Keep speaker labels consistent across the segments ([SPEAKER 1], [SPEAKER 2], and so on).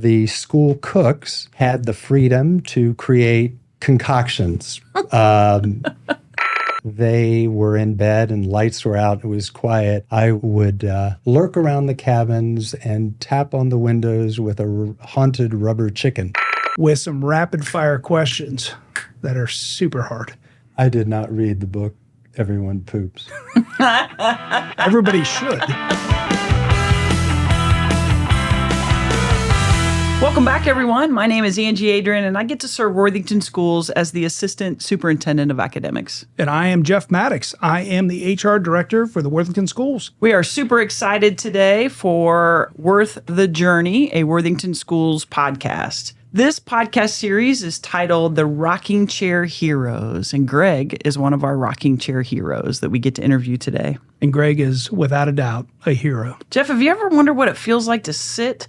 [SPEAKER 1] The school cooks had the freedom to create concoctions. They were in bed and lights were out. It was quiet. I would lurk around the cabins and tap on the windows with a haunted rubber chicken.
[SPEAKER 2] With some rapid fire questions that are super hard.
[SPEAKER 1] I did not read the book, Everyone Poops.
[SPEAKER 2] Everybody should.
[SPEAKER 3] Welcome back, everyone. My name is Angie Adrian, and I get to serve Worthington Schools as the Assistant Superintendent of Academics.
[SPEAKER 2] And I am Jeff Maddox. I am the HR Director for the Worthington Schools.
[SPEAKER 3] We are super excited today for Worth the Journey, a Worthington Schools podcast. This podcast series is titled The Rocking Chair Heroes, and Greg is one of our rocking chair heroes that we get to interview today.
[SPEAKER 2] And Greg is, without a doubt, a hero.
[SPEAKER 3] Jeff, have you ever wondered what it feels like to sit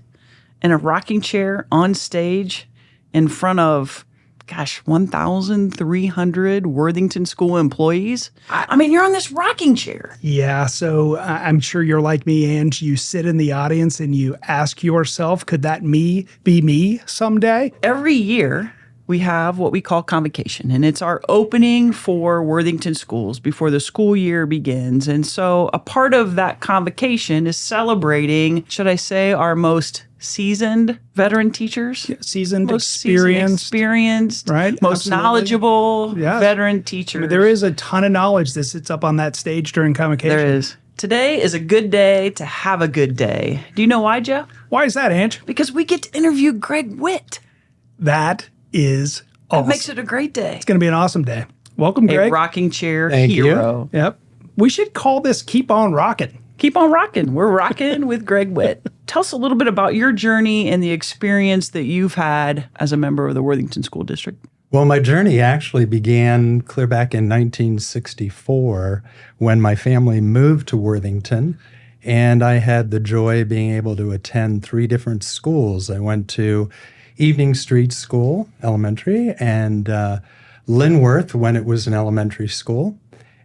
[SPEAKER 3] in a rocking chair on stage in front of, 1,300 Worthington School employees? I mean, you're on this rocking chair.
[SPEAKER 2] Yeah, so I'm sure you're like me, Ange. You sit in the audience and you ask yourself, could that be me someday?
[SPEAKER 3] Every year, we have what we call convocation, and it's our opening for Worthington Schools before the school year begins. And so a part of that convocation is celebrating, should I say, our most seasoned veteran teachers.
[SPEAKER 2] Yeah, experienced,
[SPEAKER 3] right? Most
[SPEAKER 2] Absolutely.
[SPEAKER 3] Knowledgeable veteran teachers.
[SPEAKER 2] I mean, there is a ton of knowledge that sits up on that stage during convocation.
[SPEAKER 3] There is. Today is a good day to have a good day. Do you know why, Jeff?
[SPEAKER 2] Why is that, Ange?
[SPEAKER 3] Because we get to interview Greg Witt.
[SPEAKER 2] That is awesome.
[SPEAKER 3] That makes it a great day.
[SPEAKER 2] It's going to be an awesome day. Welcome, Greg.
[SPEAKER 3] A rocking chair
[SPEAKER 1] Thank
[SPEAKER 3] hero.
[SPEAKER 1] you.
[SPEAKER 2] Yep. We should call this Keep On Rockin'.
[SPEAKER 3] Keep on rocking. We're rocking with Greg Witt. Tell us a little bit about your journey and the experience that you've had as a member of the Worthington School District.
[SPEAKER 1] Well, my journey actually began clear back in 1964 when my family moved to Worthington, and I had the joy of being able to attend 3 different schools. I went to Evening Street School, elementary, and Linworth when it was an elementary school.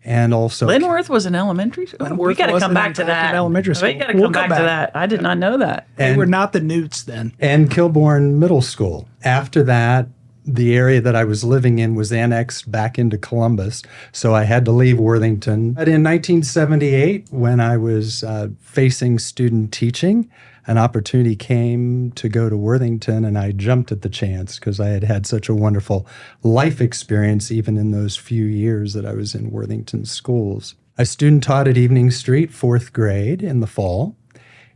[SPEAKER 1] And also,
[SPEAKER 3] Linworth was an elementary school. We got to come back to that.
[SPEAKER 2] Elementary school.
[SPEAKER 3] We got to come back to that. I did not know that.
[SPEAKER 2] They were not the Newts then.
[SPEAKER 1] And Kilbourne Middle School. After that, the area that I was living in was annexed back into Columbus, so I had to leave Worthington. But in 1978, when I was facing student teaching, an opportunity came to go to Worthington, and I jumped at the chance because I had had such a wonderful life experience even in those few years that I was in Worthington Schools. I student taught at Evening Street, 4th grade in the fall,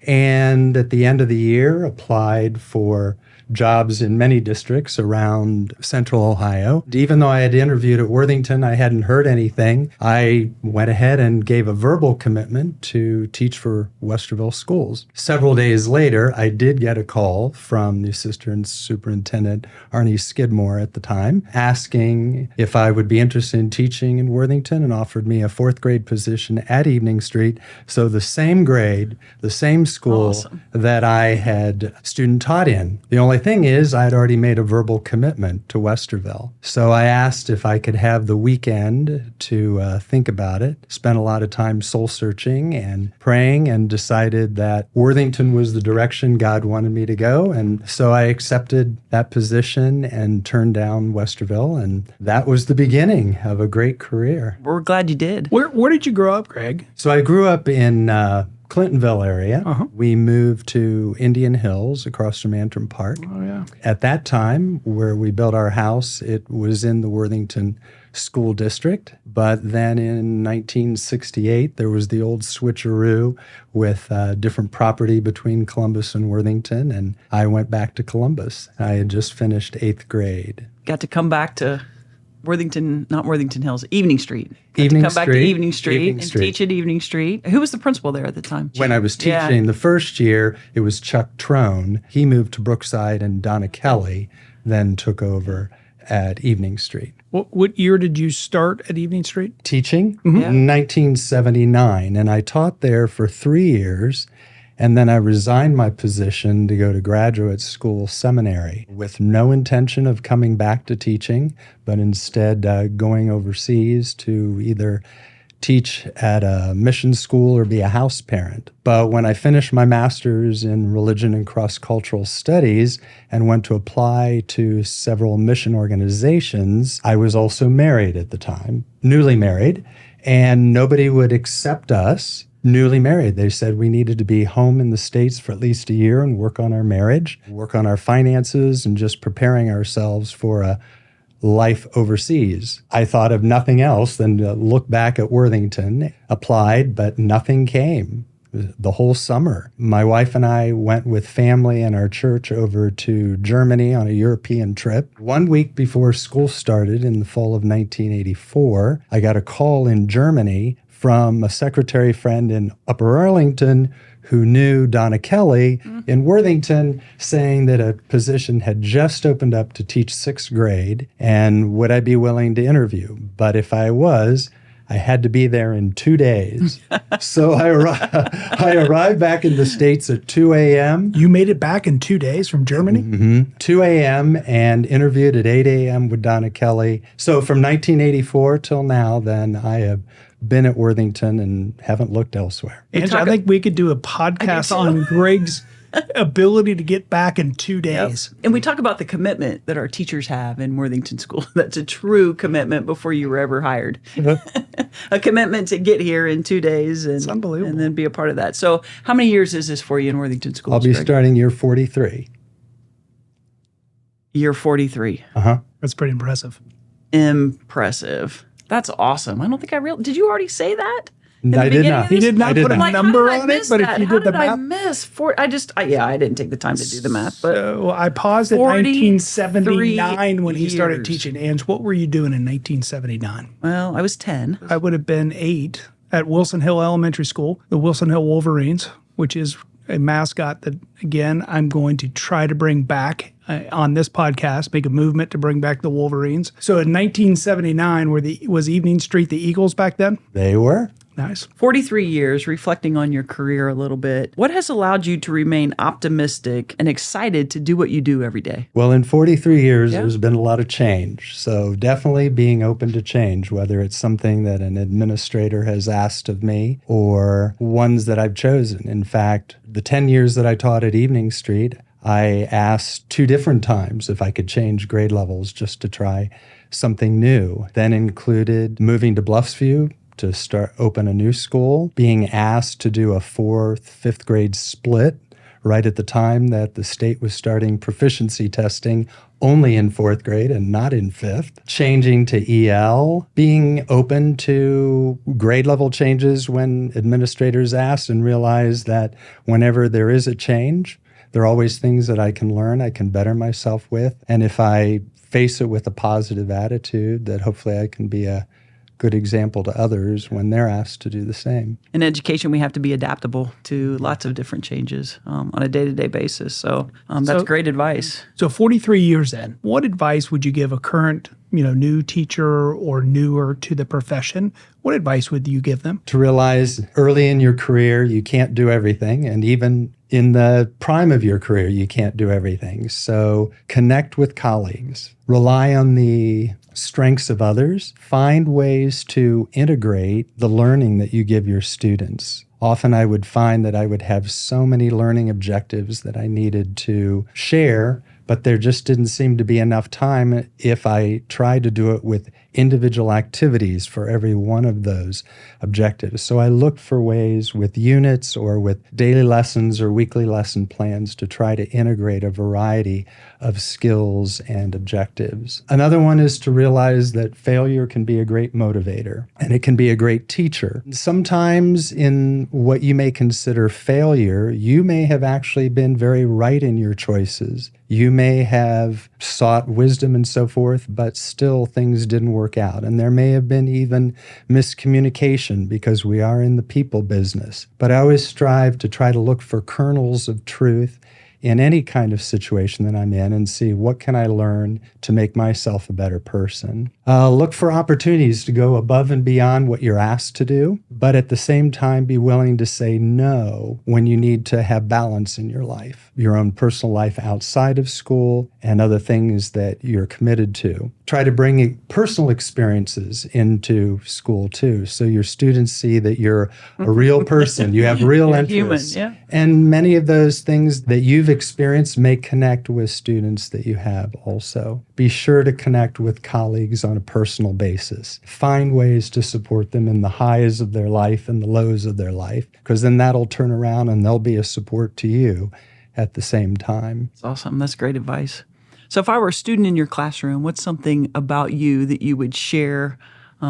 [SPEAKER 1] and at the end of the year applied for jobs in many districts around central Ohio. Even though I had interviewed at Worthington, I hadn't heard anything. I went ahead and gave a verbal commitment to teach for Westerville Schools. Several days later, I did get a call from the Assistant Superintendent, Arnie Skidmore at the time, asking if I would be interested in teaching in Worthington and offered me a 4th grade position at Evening Street. So the same grade, the same school
[SPEAKER 3] Awesome.
[SPEAKER 1] that I had student taught in. The only thing is, I had already made a verbal commitment to Westerville. So I asked if I could have the weekend to think about it, spent a lot of time soul searching and praying, and decided that Worthington was the direction God wanted me to go. And so I accepted that position and turned down Westerville. And that was the beginning of a great career.
[SPEAKER 3] We're glad you did.
[SPEAKER 2] Where did you grow up, Greg?
[SPEAKER 1] So I grew up in Clintonville area.
[SPEAKER 2] Uh-huh.
[SPEAKER 1] We moved to Indian Hills across from Antrim Park.
[SPEAKER 2] Oh, yeah.
[SPEAKER 1] At that time, where we built our house, it was in the Worthington School District. But then in 1968, there was the old switcheroo with different property between Columbus and Worthington, and I went back to Columbus. I had just finished 8th grade.
[SPEAKER 3] Got to come back to not Worthington Hills, Evening Street.
[SPEAKER 1] Evening
[SPEAKER 3] come back to
[SPEAKER 1] Street.
[SPEAKER 3] Evening Street
[SPEAKER 1] Evening
[SPEAKER 3] and
[SPEAKER 1] Street.
[SPEAKER 3] teach at Evening Street. Who was the principal there at the time?
[SPEAKER 1] When I was teaching the first year, it was Chuck Trone. He moved to Brookside, and Donna Kelly then took over at Evening Street.
[SPEAKER 2] What year did you start at Evening Street?
[SPEAKER 1] Teaching?
[SPEAKER 3] Yeah.
[SPEAKER 1] 1979, and I taught there for 3 years. And then I resigned my position to go to graduate school seminary with no intention of coming back to teaching, but instead going overseas to either teach at a mission school or be a house parent. But when I finished my master's in religion and cross-cultural studies and went to apply to several mission organizations, I was also married at the time, newly married, and nobody would accept us newly married. They said we needed to be home in the States for at least a year and work on our marriage, work on our finances, and just preparing ourselves for a life overseas. I thought of nothing else than to look back at Worthington, applied, but nothing came the whole summer. My wife and I went with family and our church over to Germany on a European trip. 1 week before school started in the fall of 1984, I got a call in Germany from a secretary friend in Upper Arlington who knew Donna Kelly in Worthington, saying that a position had just opened up to teach 6th grade, and would I be willing to interview? But if I was, I had to be there in 2 days. So I arrived back in the States at 2 a.m.
[SPEAKER 2] You made it back in 2 days from Germany?
[SPEAKER 1] 2 a.m. and interviewed at 8 a.m. with Donna Kelly. So from 1984 till now, then I have been at Worthington and haven't looked elsewhere.
[SPEAKER 2] Angie, I think we could do a podcast on Greg's ability to get back in 2 days.
[SPEAKER 3] Yep. And we talk about the commitment that our teachers have in Worthington School. That's a true commitment before you were ever hired. A commitment to get here in 2 days and,
[SPEAKER 2] it's unbelievable.
[SPEAKER 3] And then be a part of that. So how many years is this for you in Worthington Schools?
[SPEAKER 1] I'll be
[SPEAKER 3] Greg?
[SPEAKER 1] starting year 43.
[SPEAKER 3] Year 43.
[SPEAKER 2] That's pretty impressive.
[SPEAKER 3] Impressive. That's awesome. I don't think I realized. Did you already say that?
[SPEAKER 1] I did not.
[SPEAKER 2] He did not put a
[SPEAKER 3] Like,
[SPEAKER 2] number
[SPEAKER 3] how did I
[SPEAKER 2] on it,
[SPEAKER 3] miss
[SPEAKER 2] but
[SPEAKER 3] that?
[SPEAKER 2] if you
[SPEAKER 3] How
[SPEAKER 2] did the
[SPEAKER 3] did I
[SPEAKER 2] math.
[SPEAKER 3] miss four? I didn't take the time to do the math. But
[SPEAKER 2] So I paused at 1979 when he started
[SPEAKER 3] years.
[SPEAKER 2] teaching. Ange, what were you doing in 1979?
[SPEAKER 3] well, I was 10.
[SPEAKER 2] I would have been 8 at Wilson Hill Elementary School, the Wilson Hill Wolverines, which is a mascot that, again, I'm going to try to bring back on this podcast, make a movement to bring back the Wolverines. So in 1979, was Evening Street the Eagles back then?
[SPEAKER 1] They were.
[SPEAKER 2] Nice.
[SPEAKER 3] 43 years, reflecting on your career a little bit. What has allowed you to remain optimistic and excited to do what you do every day?
[SPEAKER 1] Well, in 43 years,
[SPEAKER 3] Yeah.
[SPEAKER 1] there's been a lot of change. So definitely being open to change, whether it's something that an administrator has asked of me or ones that I've chosen. In fact, the 10 years that I taught at Evening Street, I asked 2 different times if I could change grade levels just to try something new. Then included moving to Bluffsview to open a new school, being asked to do a 4th, 5th grade split right at the time that the state was starting proficiency testing only in 4th grade and not in 5th, changing to EL, being open to grade level changes when administrators asked, and realize that whenever there is a change, there are always things that I can learn, I can better myself with. And if I face it with a positive attitude, that hopefully I can be a good example to others when they're asked to do the same.
[SPEAKER 3] In education, we have to be adaptable to lots of different changes on a day-to-day basis. So that's great advice.
[SPEAKER 2] So 43 years in, what advice would you give a current, new teacher or newer to the profession? What advice would you give them?
[SPEAKER 1] To realize early in your career, you can't do everything. And even in the prime of your career, you can't do everything. So connect with colleagues, rely on the strengths of others, find ways to integrate the learning that you give your students. Often I would find that I would have so many learning objectives that I needed to share, but there just didn't seem to be enough time if I tried to do it with individual activities for every one of those objectives. So I looked for ways with units or with daily lessons or weekly lesson plans to try to integrate a variety of skills and objectives. Another one is to realize that failure can be a great motivator and it can be a great teacher. Sometimes in what you may consider failure, you may have actually been very right in your choices. You may have sought wisdom and so forth, but still things didn't work out. And there may have been even miscommunication because we are in the people business. But I always strive to try to look for kernels of truth in any kind of situation that I'm in and see what can I learn to make myself a better person. Look for opportunities to go above and beyond what you're asked to do, but at the same time, be willing to say no when you need to have balance in your life, your own personal life outside of school and other things that you're committed to. Try to bring personal experiences into school too, so your students see that you're a real person, you have real interests.
[SPEAKER 3] Human, yeah.
[SPEAKER 1] And many of those things that you've experienced may connect with students that you have also. Be sure to connect with colleagues on a personal basis. Find ways to support them in the highs of their life and the lows of their life, because then that'll turn around and they'll be a support to you at the same time.
[SPEAKER 3] That's awesome. That's great advice. So if I were a student in your classroom, what's something about you that you would share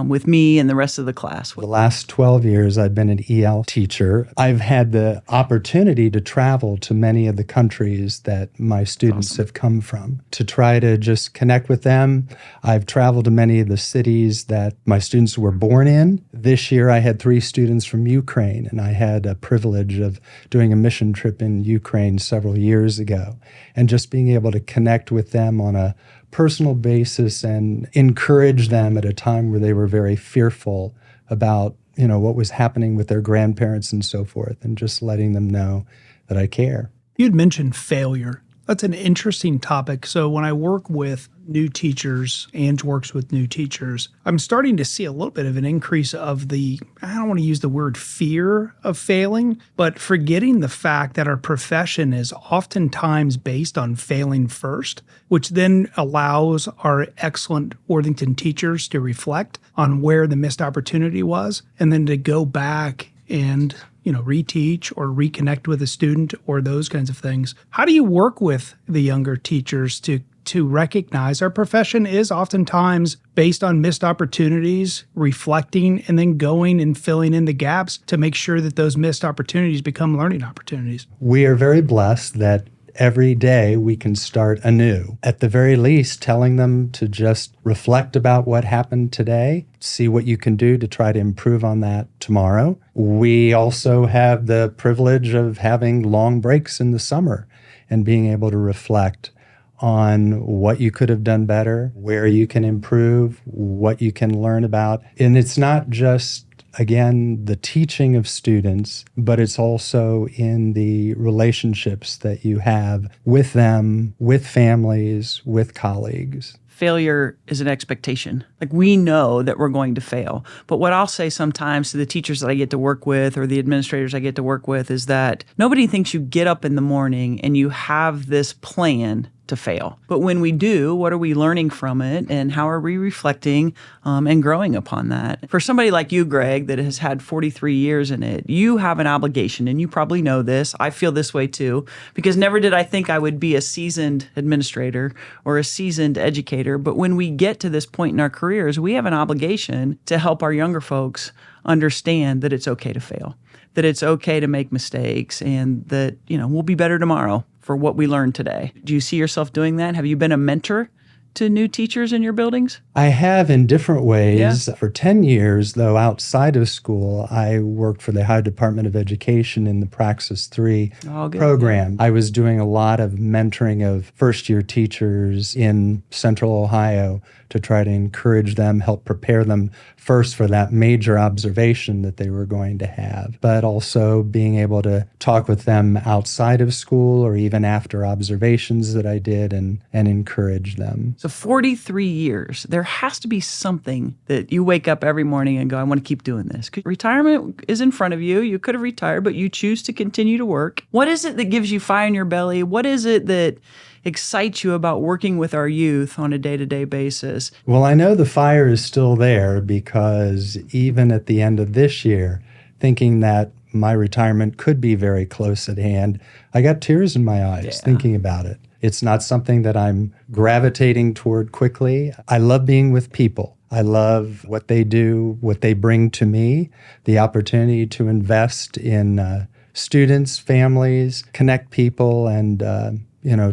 [SPEAKER 3] with me and the rest of the class?
[SPEAKER 1] The last 12 years, I've been an EL teacher. I've had the opportunity to travel to many of the countries that my students have come from to try to just connect with them. I've traveled to many of the cities that my students were born in. This year, I had 3 students from Ukraine, and I had a privilege of doing a mission trip in Ukraine several years ago, and just being able to connect with them on a personal basis and encourage them at a time where they were very fearful about, what was happening with their grandparents and so forth, and just letting them know that I care.
[SPEAKER 2] You'd mentioned failure. That's an interesting topic. So when I work with new teachers, Ange works with new teachers, I'm starting to see a little bit of an increase of I don't want to use the word fear of failing, but forgetting the fact that our profession is oftentimes based on failing first, which then allows our excellent Worthington teachers to reflect on where the missed opportunity was, and then to go back and reteach or reconnect with a student or those kinds of things. How do you work with the younger teachers to recognize our profession is oftentimes based on missed opportunities, reflecting, and then going and filling in the gaps to make sure that those missed opportunities become learning opportunities?
[SPEAKER 1] We are very blessed that every day we can start anew. At the very least, telling them to just reflect about what happened today, see what you can do to try to improve on that tomorrow. We also have the privilege of having long breaks in the summer and being able to reflect on what you could have done better, where you can improve, what you can learn about. And it's not just, again, the teaching of students, but it's also in the relationships that you have with them, with families, with colleagues.
[SPEAKER 3] Failure is an expectation. Like, we know that we're going to fail. But what I'll say sometimes to the teachers that I get to work with or the administrators I get to work with is that nobody thinks you get up in the morning and you have this plan to fail. But when we do, what are we learning from it, and how are we reflecting and growing upon that? For somebody like you, Greg, that has had 43 years in it, you have an obligation, and you probably know this. I feel this way too, because never did I think I would be a seasoned administrator or a seasoned educator. But when we get to this point in our careers, we have an obligation to help our younger folks understand that it's okay to fail, that it's okay to make mistakes, and that, we'll be better tomorrow for what we learned today. Do you see yourself doing that? Have you been a mentor to new teachers in your buildings?
[SPEAKER 1] I have in different ways.
[SPEAKER 3] Yeah.
[SPEAKER 1] For 10 years, though, outside of school, I worked for the Ohio Department of Education in the Praxis 3 program. I was doing a lot of mentoring of first-year teachers in Central Ohio to try to encourage them, help prepare them first for that major observation that they were going to have, but also being able to talk with them outside of school or even after observations that I did and encourage them.
[SPEAKER 3] So 43 years, there has to be something that you wake up every morning and go, I want to keep doing this. Retirement is in front of you. You could have retired, but you choose to continue to work. What is it that gives you fire in your belly? What is it that excites you about working with our youth on a day-to-day basis?
[SPEAKER 1] Well, I know the fire is still there, because even at the end of this year, thinking that my retirement could be very close at hand, I got tears in my eyes thinking about it. It's not something that I'm gravitating toward quickly. I love being with people. I love what they do, what they bring to me, the opportunity to invest in students, families, connect people, and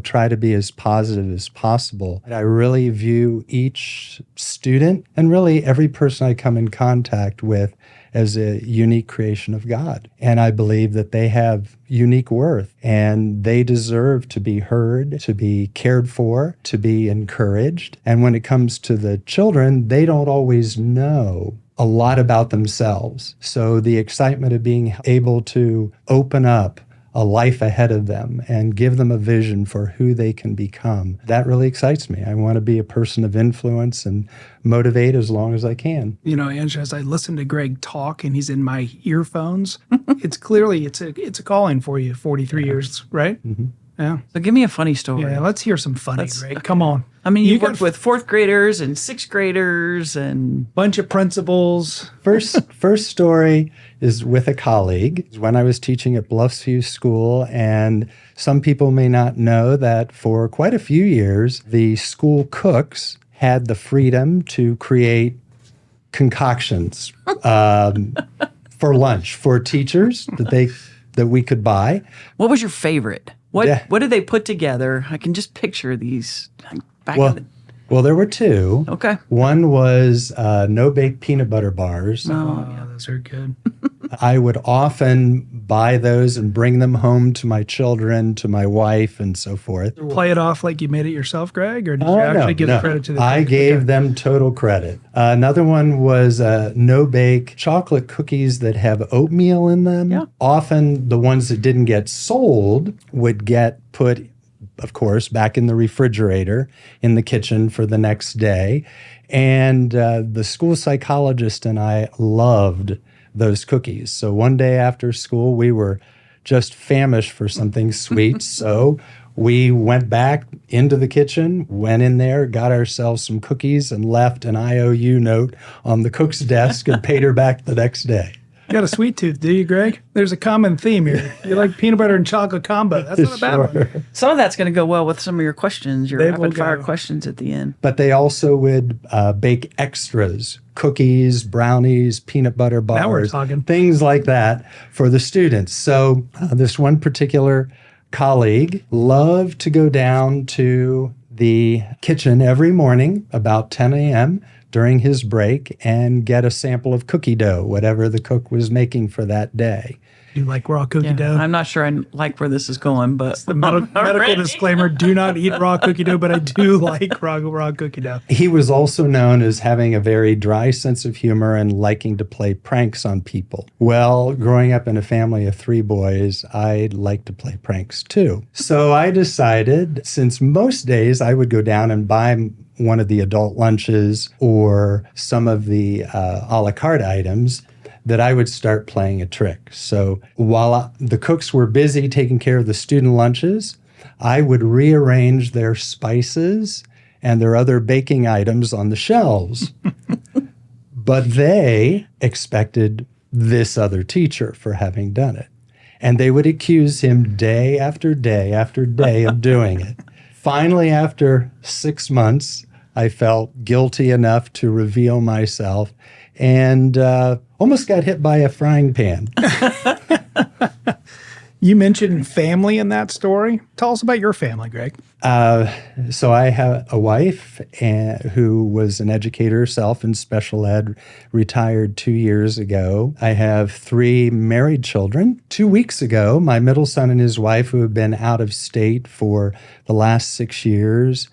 [SPEAKER 1] try to be as positive as possible. I really view each student and really every person I come in contact with as a unique creation of God. And I believe that they have unique worth and they deserve to be heard, to be cared for, to be encouraged. And when it comes to the children, they don't always know a lot about themselves. So the excitement of being able to open up a life ahead of them and give them a vision for who they can become, that really excites me. I want to be a person of influence and motivate as long as I can.
[SPEAKER 2] You know, Angela, as I listen to Greg talk and he's in my earphones, it's clearly it's a calling for you. 43 years, right? Mm-hmm. Yeah.
[SPEAKER 3] So give me a funny story.
[SPEAKER 2] Yeah, let's hear some funny, Greg. Come on.
[SPEAKER 3] I mean, you worked with fourth graders and sixth graders and
[SPEAKER 2] bunch of principals.
[SPEAKER 1] First story is with a colleague when I was teaching at Bluffsview School, and some people may not know that for quite a few years, the school cooks had the freedom to create concoctions for lunch for teachers that we could buy.
[SPEAKER 3] What was your favorite? What did they put together? I can just picture these back in the...
[SPEAKER 1] Well, there were two.
[SPEAKER 3] Okay.
[SPEAKER 1] One was no-bake peanut butter bars.
[SPEAKER 2] Oh, yeah, those are good.
[SPEAKER 1] I would often buy those and bring them home to my children, to my wife, and so forth.
[SPEAKER 2] Play it off like you made it yourself, Greg, or did you actually give the credit to the
[SPEAKER 1] I gave them total credit. Another one was no-bake chocolate cookies that have oatmeal in them.
[SPEAKER 3] Yeah.
[SPEAKER 1] Often the ones that didn't get sold would get put, of course, back in the refrigerator in the kitchen for the next day. And the school psychologist and I loved those cookies. So one day after school, we were just famished for something sweet. So we went back into the kitchen, went in there, got ourselves some cookies, and left an IOU note on the cook's desk and paid her back the next day.
[SPEAKER 2] You got a sweet tooth, do you, Greg? There's a common theme here. You like peanut butter and chocolate combo. That's not a bad one.
[SPEAKER 3] Some of that's going to go well with some of your questions, your
[SPEAKER 2] They
[SPEAKER 3] rapid
[SPEAKER 2] will
[SPEAKER 3] fire
[SPEAKER 2] go.
[SPEAKER 3] questions at the end.
[SPEAKER 1] But they also would bake extras, cookies, brownies, peanut butter bars,
[SPEAKER 2] Now we're talking.
[SPEAKER 1] things like that for the students. So this one particular colleague loved to go down to the kitchen every morning about 10 a.m. during his break and get a sample of cookie dough, whatever the cook was making for that day.
[SPEAKER 2] You like raw cookie dough?
[SPEAKER 3] I'm not sure I like where this is going, but
[SPEAKER 2] The medical disclaimer, do not eat raw cookie dough, but I do like raw cookie dough.
[SPEAKER 1] He was also known as having a very dry sense of humor and liking to play pranks on people. Well, growing up in a family of 3 boys, I like to play pranks too. So I decided, since most days I would go down and buy one of the adult lunches or some of the a la carte items, that I would start playing a trick. So while the cooks were busy taking care of the student lunches, I would rearrange their spices and their other baking items on the shelves. But they expected this other teacher for having done it. And they would accuse him day after day after day of doing it. Finally, after 6 months, I felt guilty enough to reveal myself and almost got hit by a frying pan.
[SPEAKER 2] You mentioned family in that story. Tell us about your family, Greg.
[SPEAKER 1] So I have a wife who was an educator herself in special ed, retired 2 years ago. I have 3 married children. 2 weeks ago, my middle son and his wife, who have been out of state for the last 6 years,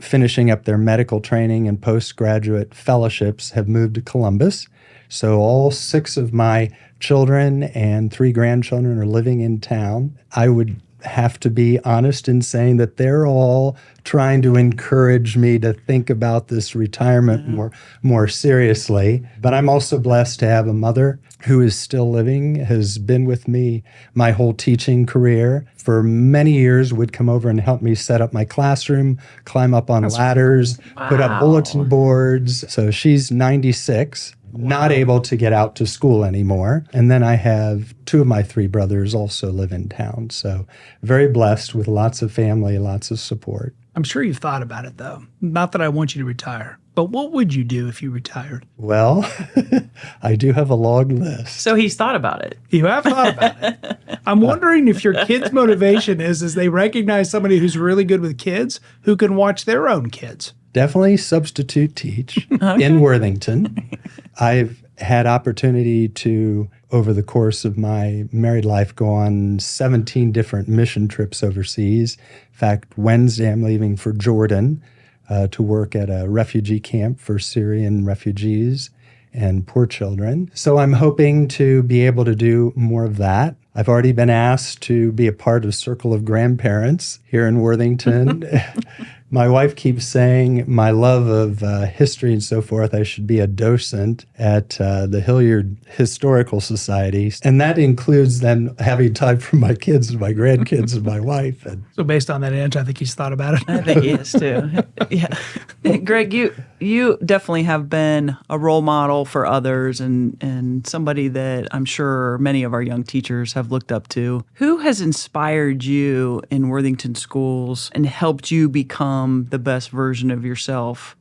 [SPEAKER 1] finishing up their medical training and postgraduate fellowships, have moved to Columbus. So all 6 of my children and 3 grandchildren are living in town. I would have to be honest in saying that they're all trying to encourage me to think about this retirement more seriously. But I'm also blessed to have a mother who is still living, has been with me my whole teaching career. For many years, would come over and help me set up my classroom, climb up on ladders, put up bulletin boards. So she's 96. Not able to get out to school anymore. And then I have 2 of my 3 brothers also live in town. So very blessed with lots of family, lots of support.
[SPEAKER 2] I'm sure you've thought about it, though. Not that I want you to retire, but what would you do if you retired?
[SPEAKER 1] Well, I do have a long list.
[SPEAKER 3] so he's thought about it.
[SPEAKER 2] You have thought about it. I'm wondering if your kids' motivation is they recognize somebody who's really good with kids who can watch their own kids.
[SPEAKER 1] Definitely substitute teach in Worthington. I've had opportunity to, over the course of my married life, go on 17 different mission trips overseas. In fact, Wednesday I'm leaving for Jordan to work at a refugee camp for Syrian refugees and poor children. So I'm hoping to be able to do more of that. I've already been asked to be a part of Circle of Grandparents here in Worthington. My wife keeps saying my love of history and so forth, I should be a docent at the Hilliard Historical Society. And that includes then having time for my kids and my grandkids and my wife. And
[SPEAKER 2] So based on that answer, I think he's thought about it.
[SPEAKER 3] I think he is too. Yeah. Greg, you definitely have been a role model for others and somebody that I'm sure many of our young teachers have looked up to. Who has inspired you in Worthington Schools and helped you become the best version of yourself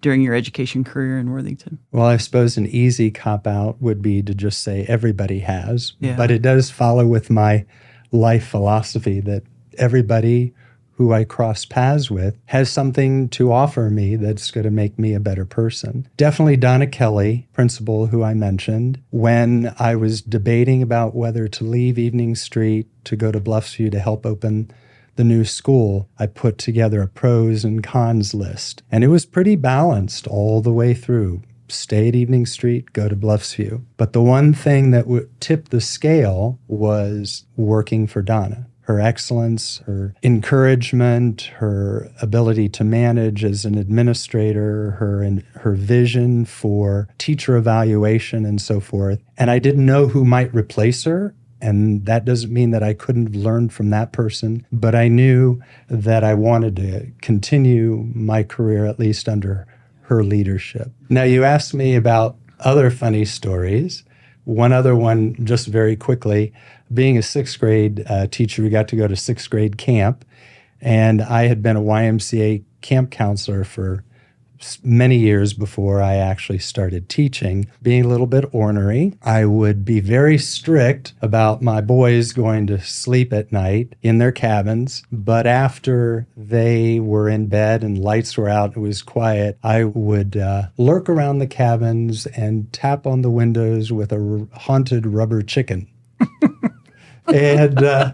[SPEAKER 3] during your education career in Worthington?
[SPEAKER 1] Well, I suppose an easy cop-out would be to just say everybody has.
[SPEAKER 3] Yeah.
[SPEAKER 1] But it does follow with my life philosophy that everybody who I cross paths with has something to offer me that's going to make me a better person. Definitely Donna Kelly, principal who I mentioned, when I was debating about whether to leave Evening Street to go to Bluffsview to help open the new school, I put together a pros and cons list. And it was pretty balanced all the way through. Stay at Evening Street, go to Bluffsview. But the one thing that would tip the scale was working for Donna. Her excellence, her encouragement, her ability to manage as an administrator, her vision for teacher evaluation and so forth. And I didn't know who might replace her. And that doesn't mean that I couldn't have learned from that person, but I knew that I wanted to continue my career, at least under her leadership. Now, you asked me about other funny stories. One other one, just very quickly, being a sixth grade teacher, we got to go to sixth grade camp, and I had been a YMCA camp counselor for many years before I actually started teaching. Being a little bit ornery, I would be very strict about my boys going to sleep at night in their cabins. But after they were in bed and lights were out, it was quiet, I would lurk around the cabins and tap on the windows with a haunted rubber chicken. And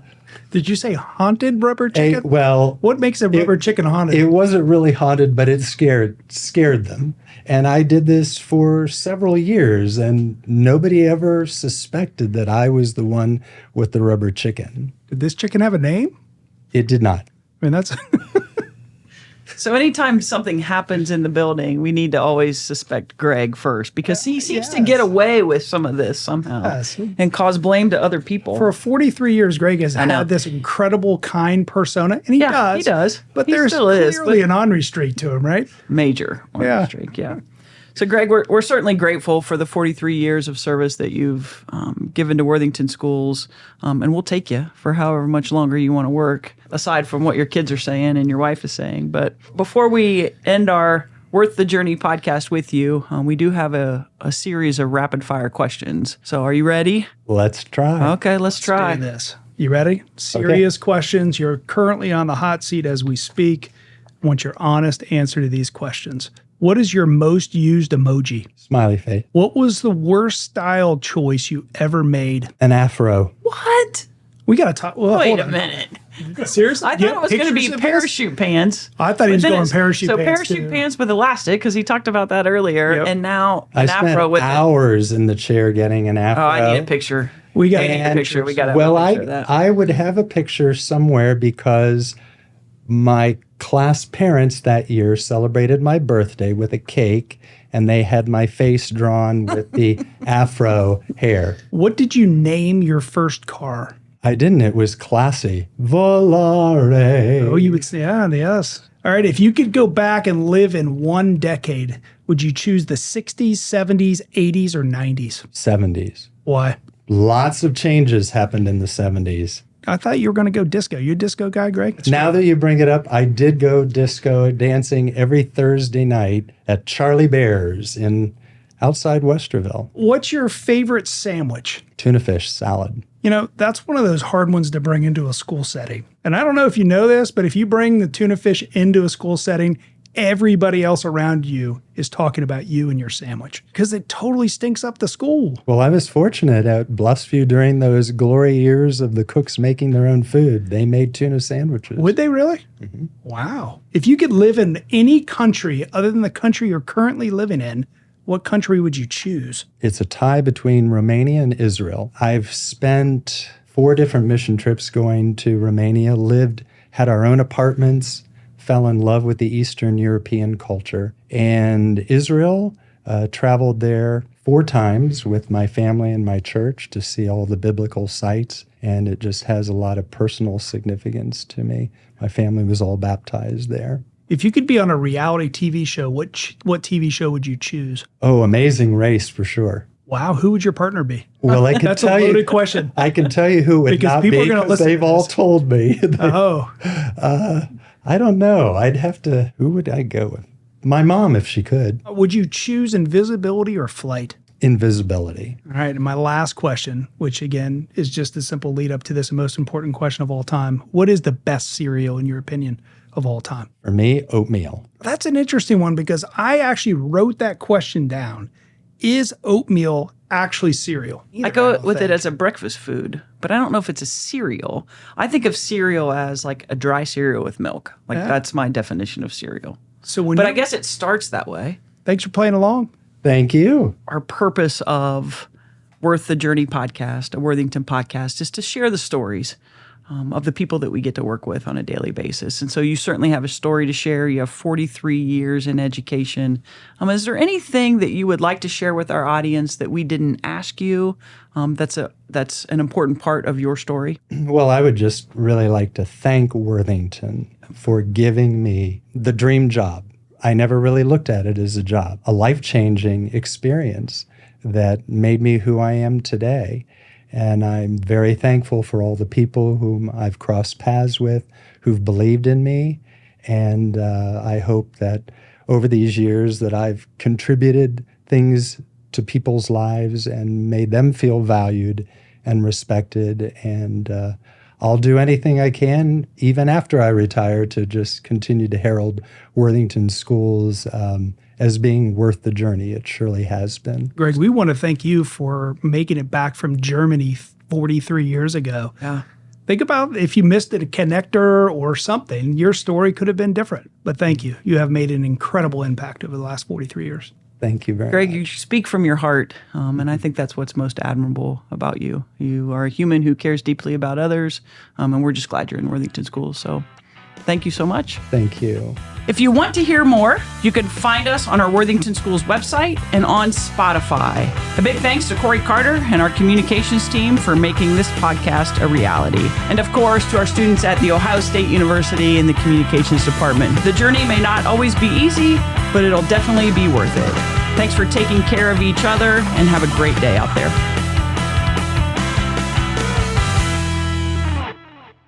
[SPEAKER 2] Did you say haunted rubber chicken?
[SPEAKER 1] well,
[SPEAKER 2] What makes a rubber chicken haunted?
[SPEAKER 1] it wasn't really haunted, but it scared them. And I did this for several years, and nobody ever suspected that I was the one with the rubber chicken.
[SPEAKER 2] Did this chicken have a name?
[SPEAKER 1] It did not.
[SPEAKER 2] I mean, that's
[SPEAKER 3] So anytime something happens in the building, we need to always suspect Greg first because he seems to get away with some of this somehow
[SPEAKER 2] Yes.
[SPEAKER 3] and cause blame to other people.
[SPEAKER 2] for 43 years. Greg has
[SPEAKER 3] know.
[SPEAKER 2] had this incredible, kind persona, and he
[SPEAKER 3] Yeah, he does.
[SPEAKER 2] But
[SPEAKER 3] He
[SPEAKER 2] there's
[SPEAKER 3] still is,
[SPEAKER 2] clearly
[SPEAKER 3] but-
[SPEAKER 2] an ornery streak to him, right?
[SPEAKER 3] Major on
[SPEAKER 2] Yeah.
[SPEAKER 3] the streak, yeah. So, Greg, we're certainly grateful for the 43 years of service that you've given to Worthington Schools, and we'll take you for however much longer you want to work, aside from what your kids are saying and your wife is saying. But before we end our Worth the Journey podcast with you, we do have a series of rapid-fire questions. So are you ready?
[SPEAKER 1] Let's try.
[SPEAKER 3] Okay, let's try.
[SPEAKER 2] Do this. You ready? Serious questions. You're currently on the hot seat as we speak. I want your honest answer to these questions. What is your most used emoji?
[SPEAKER 1] Smiley face.
[SPEAKER 2] What was the worst style choice you ever made?
[SPEAKER 1] An afro.
[SPEAKER 3] What?
[SPEAKER 2] We got to talk. Well,
[SPEAKER 3] Wait
[SPEAKER 2] hold
[SPEAKER 3] a
[SPEAKER 2] on.
[SPEAKER 3] minute.
[SPEAKER 2] Seriously?
[SPEAKER 3] I thought it was going to be parachute pants.
[SPEAKER 2] I thought he was
[SPEAKER 3] But then
[SPEAKER 2] going
[SPEAKER 3] it's-
[SPEAKER 2] parachute
[SPEAKER 3] so
[SPEAKER 2] pants.
[SPEAKER 3] parachute
[SPEAKER 2] too.
[SPEAKER 3] pants with elastic because he talked about that earlier,
[SPEAKER 2] Yep.
[SPEAKER 3] and now
[SPEAKER 1] I
[SPEAKER 3] an
[SPEAKER 1] spent
[SPEAKER 3] afro with it.
[SPEAKER 1] hours in the chair getting an afro.
[SPEAKER 3] Oh, I need a picture.
[SPEAKER 2] We got
[SPEAKER 3] I need a picture. We got to have
[SPEAKER 1] Well,
[SPEAKER 3] a picture of that.
[SPEAKER 1] I would have a picture somewhere because my class parents that year celebrated my birthday with a cake, and they had my face drawn with the afro hair.
[SPEAKER 2] What did you name your first car?
[SPEAKER 1] I didn't. It was classy. Volare.
[SPEAKER 2] Oh, you would say, yeah, yes. All right. If you could go back and live in one decade, would you choose the 60s, 70s, 80s, or 90s?
[SPEAKER 1] 70s.
[SPEAKER 2] Why?
[SPEAKER 1] Lots of changes happened in the 70s.
[SPEAKER 2] I thought you were going to go disco. You a disco guy, Greg?
[SPEAKER 1] Now that you bring it up, I did go disco dancing every Thursday night at Charlie Bear's in outside Westerville.
[SPEAKER 2] What's your favorite sandwich?
[SPEAKER 1] Tuna fish salad.
[SPEAKER 2] You know, that's one of those hard ones to bring into a school setting. And I don't know if you know this, but if you bring the tuna fish into a school setting, everybody else around you is talking about you and your sandwich because it totally stinks up the school.
[SPEAKER 1] Well, I was fortunate at Bluffsview during those glory years of the cooks making their own food. They made tuna sandwiches.
[SPEAKER 2] Would they really? Mm-hmm. Wow. If you could live in any country other than the country you're currently living in, what country would you choose?
[SPEAKER 1] It's a tie between Romania and Israel. I've spent 4 different mission trips going to Romania, had our own apartments, fell in love with the Eastern European culture. And Israel, traveled there 4 times with my family and my church to see all the biblical sites. And it just has a lot of personal significance to me. My family was all baptized there.
[SPEAKER 2] If you could be on a reality TV show, what TV show would you choose?
[SPEAKER 1] Oh, Amazing Race for sure.
[SPEAKER 2] Wow, who would your partner be?
[SPEAKER 1] Well, I can
[SPEAKER 2] That's
[SPEAKER 1] tell
[SPEAKER 2] a loaded
[SPEAKER 1] you,
[SPEAKER 2] question.
[SPEAKER 1] I can tell you who it would
[SPEAKER 2] Because
[SPEAKER 1] not
[SPEAKER 2] people
[SPEAKER 1] be
[SPEAKER 2] are gonna
[SPEAKER 1] because
[SPEAKER 2] listen
[SPEAKER 1] they've
[SPEAKER 2] to
[SPEAKER 1] all
[SPEAKER 2] this.
[SPEAKER 1] told me.
[SPEAKER 2] Oh,
[SPEAKER 1] I don't know. Who would I go with? My mom, if she could.
[SPEAKER 2] would you choose invisibility or flight?
[SPEAKER 1] Invisibility.
[SPEAKER 2] All right, and my last question, which again is just a simple lead up to this most important question of all time. What is the best cereal in your opinion of all time?
[SPEAKER 1] For me, oatmeal.
[SPEAKER 2] That's an interesting one because I actually wrote that question down. Is oatmeal actually cereal?
[SPEAKER 3] I go with it as a breakfast food, but I don't know if it's a cereal. I think of cereal as like a dry cereal with milk. Like that's my definition of cereal.
[SPEAKER 2] So
[SPEAKER 3] I guess it starts that way.
[SPEAKER 2] Thanks for playing along.
[SPEAKER 1] Thank you.
[SPEAKER 3] Our purpose of Worth the Journey podcast, a Worthington podcast, is to share the stories of the people that we get to work with on a daily basis. And so you certainly have a story to share. You have 43 years in education. Is there anything that you would like to share with our audience that we didn't ask you that's an important part of your story?
[SPEAKER 1] Well, I would just really like to thank Worthington for giving me the dream job. I never really looked at it as a job, a life-changing experience that made me who I am today. And I'm very thankful for all the people whom I've crossed paths with, who've believed in me. And I hope that over these years that I've contributed things to people's lives and made them feel valued and respected. And I'll do anything I can, even after I retire, to just continue to herald Worthington Schools as being worth the journey. It surely has been.
[SPEAKER 2] Greg, we want to thank you for making it back from Germany 43 years ago.
[SPEAKER 3] Yeah.
[SPEAKER 2] Think about if you missed a connector or something, your story could have been different. But thank you. You have made an incredible impact over the last 43 years.
[SPEAKER 1] Thank you very
[SPEAKER 3] Greg,
[SPEAKER 1] much.
[SPEAKER 3] you speak from your heart, and I think that's what's most admirable about you. You are a human who cares deeply about others, and we're just glad you're in Worthington Schools. So thank you so much.
[SPEAKER 1] Thank you.
[SPEAKER 3] If you want to hear more, you can find us on our Worthington Schools website and on Spotify. A big thanks to Corey Carter and our communications team for making this podcast a reality. And of course, to our students at The Ohio State University in the communications department. The journey may not always be easy, but it'll definitely be worth it. Thanks for taking care of each other and have a great day out there.